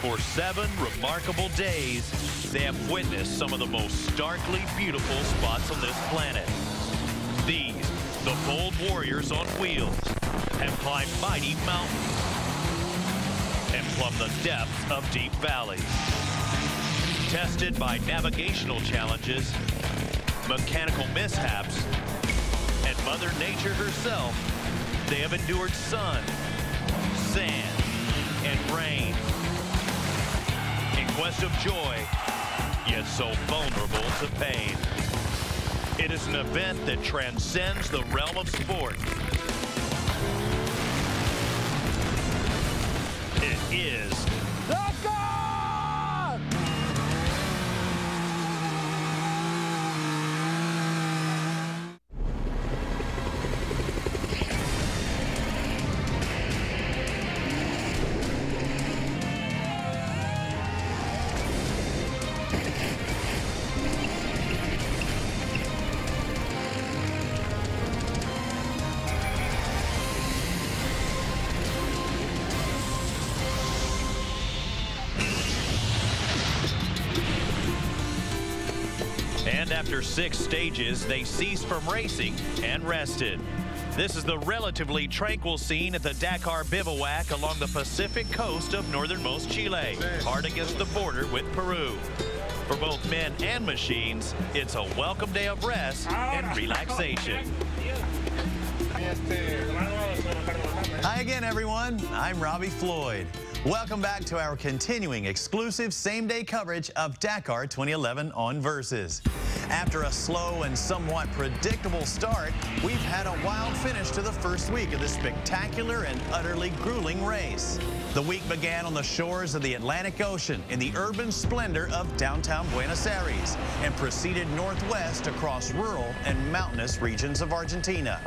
For 7 remarkable days, they have witnessed some of the most starkly beautiful spots on this planet. These, the bold warriors on wheels, have climbed mighty mountains and plumbed the depths of deep valleys. Tested by navigational challenges, mechanical mishaps, and Mother Nature herself, they have endured sun, sand, and rain. In quest of joy, yet so vulnerable to pain. It is an event that transcends the realm of sport. It is Dakar! And after 6 stages, they ceased from racing and rested. This is the relatively tranquil scene at the Dakar bivouac along the Pacific coast of northernmost Chile, hard against the border with Peru. For both men and machines, it's a welcome day of rest and relaxation. Hi again, everyone. I'm Robbie Floyd. Welcome back to our continuing exclusive same-day coverage of Dakar 2011 on Versus. After a slow and somewhat predictable start, we've had a wild finish to the first week of this spectacular and utterly grueling race. The week began on the shores of the Atlantic Ocean in the urban splendor of downtown Buenos Aires and proceeded northwest across rural and mountainous regions of Argentina.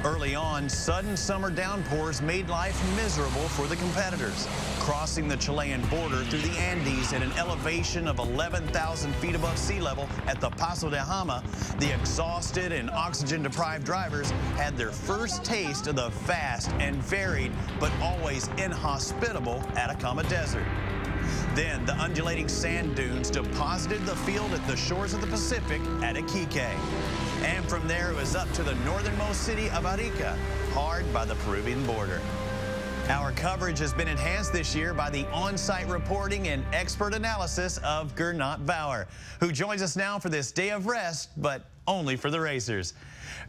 Early on, sudden summer downpours made life miserable for the competitors. Crossing the Chilean border through the Andes at an elevation of 11,000 feet above sea level at the Paso de Jama, the exhausted and oxygen-deprived drivers had their first taste of the vast and varied, but always inhospitable Atacama Desert. Then the undulating sand dunes deposited the field at the shores of the Pacific at Iquique. And from there, it was up to the northernmost city of Arica, hard by the Peruvian border. Our coverage has been enhanced this year by the on-site reporting and expert analysis of Gernot Bauer, who joins us now for this day of rest, but only for the racers.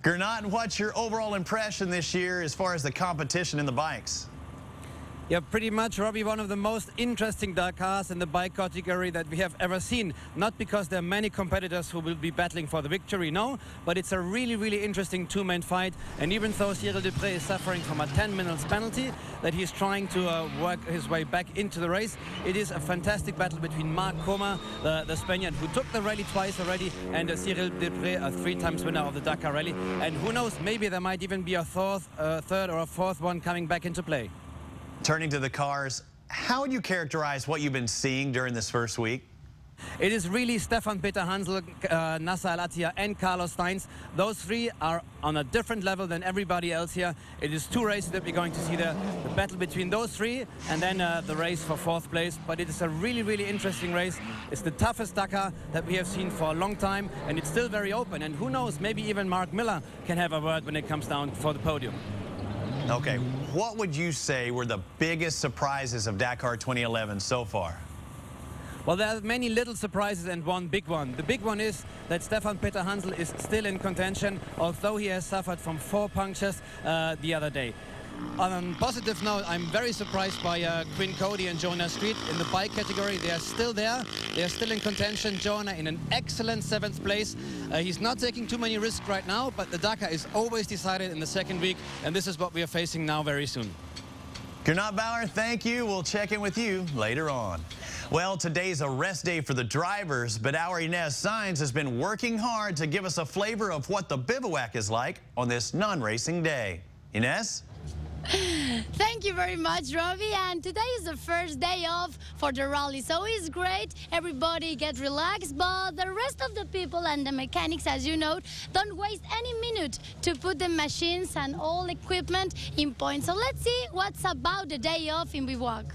Gernot, what's your overall impression this year as far as the competition in the bikes? Yeah, pretty much, Robbie, one of the most interesting Dakars in the bike category that we have ever seen. Not because there are many competitors who will be battling for the victory, no, but it's a really, really interesting two-man fight. And even though Cyril Depré is suffering from a 10 minutes penalty that he's trying to work his way back into the race, it is a fantastic battle between Marc Coma, the Spaniard, who took the rally twice already, and Cyril Depré, a 3-time winner of the Dakar Rally. And who knows, maybe there might even be a third or a fourth one coming back into play. Turning to the cars, how would you characterize what you've been seeing during this first week? It is really Stefan Peter Hansel, Nasser Al-Attiyah and Carlos Sainz. Those three are on a different level than everybody else here. It is 2 races that we're going to see there. The battle between those three and then the race for 4th place. But it is a really, really interesting race. It's the toughest Dakar that we have seen for a long time, and it's still very open. And who knows, maybe even Mark Miller can have a word when it comes down for the podium. Okay, what would you say were the biggest surprises of Dakar 2011 so far? Well, there are many little surprises and one big one. The big one is that Stefan Peter Hansel is still in contention, although he has suffered from 4 punctures the other day. On a positive note, I'm very surprised by Quinn Cody and Jonah Street in the bike category. They are still there. They are still in contention. Jonah in an excellent 7th place. He's not taking too many risks right now, but the Dakar is always decided in the 2nd week, and this is what we are facing now very soon. Gernot Bauer, thank you. We'll check in with you later on. Well, today's a rest day for the drivers, but our Inez Sainz has been working hard to give us a flavor of what the bivouac is like on this non-racing day. Inez? Thank you very much, Robbie. And today is the first day off for the rally, so it's great. Everybody get relaxed, but the rest of the people and the mechanics, as you know, don't waste any minute to put the machines and all equipment in point. So let's see what's about the day off in bivouac.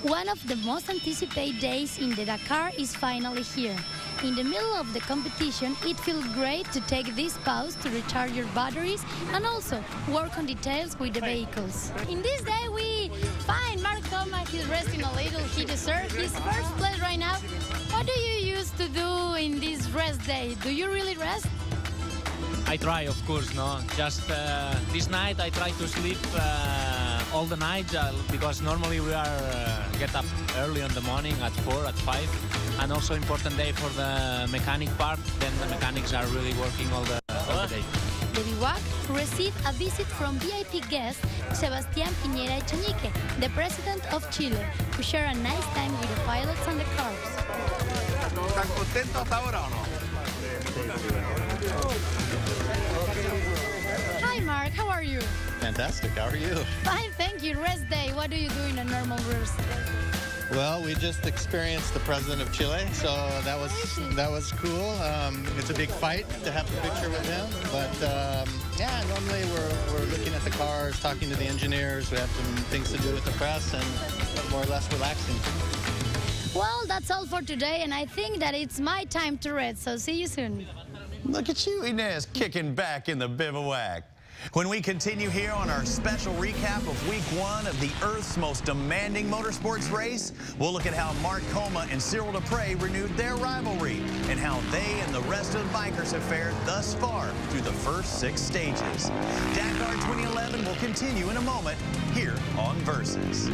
One of the most anticipated days in the Dakar is finally here. In the middle of the competition, it feels great to take this pause to recharge your batteries and also work on details with the vehicles. In this day, we find Mark Coma. He's resting a little. He deserves his first place right now. What do you used to do in this rest day? Do you really rest? I try, of course, no. Just this night I try to sleep all the night because normally we are get up early in the morning at 4, at 5, and also important day for the mechanic part. Then the mechanics are really working all the day. The bivouac received a visit from VIP guest Sebastián Piñera Echenique, the president of Chile, who shared a nice time with the pilots and the cars. ¿Están contentos hasta ahora o no? Hi Mark, how are you? Fantastic. How are you? Fine, thank you. Rest day. What do you do in a normal rest day? Well, we just experienced the president of Chile, so that was cool. It's a big fight to have the picture with him, but yeah, normally we're looking at the cars, talking to the engineers. We have some things to do with the press, and more or less relaxing. Well, that's all for today, and I think that it's my time to rest, so see you soon. Look at you, Inez, kicking back in the bivouac. When we continue here on our special recap of week 1 of the Earth's most demanding motorsports race, we'll look at how Mark Coma and Cyril Dupre renewed their rivalry and how they and the rest of the bikers have fared thus far through the first 6 stages. Dakar 2011 will continue in a moment here on Versus.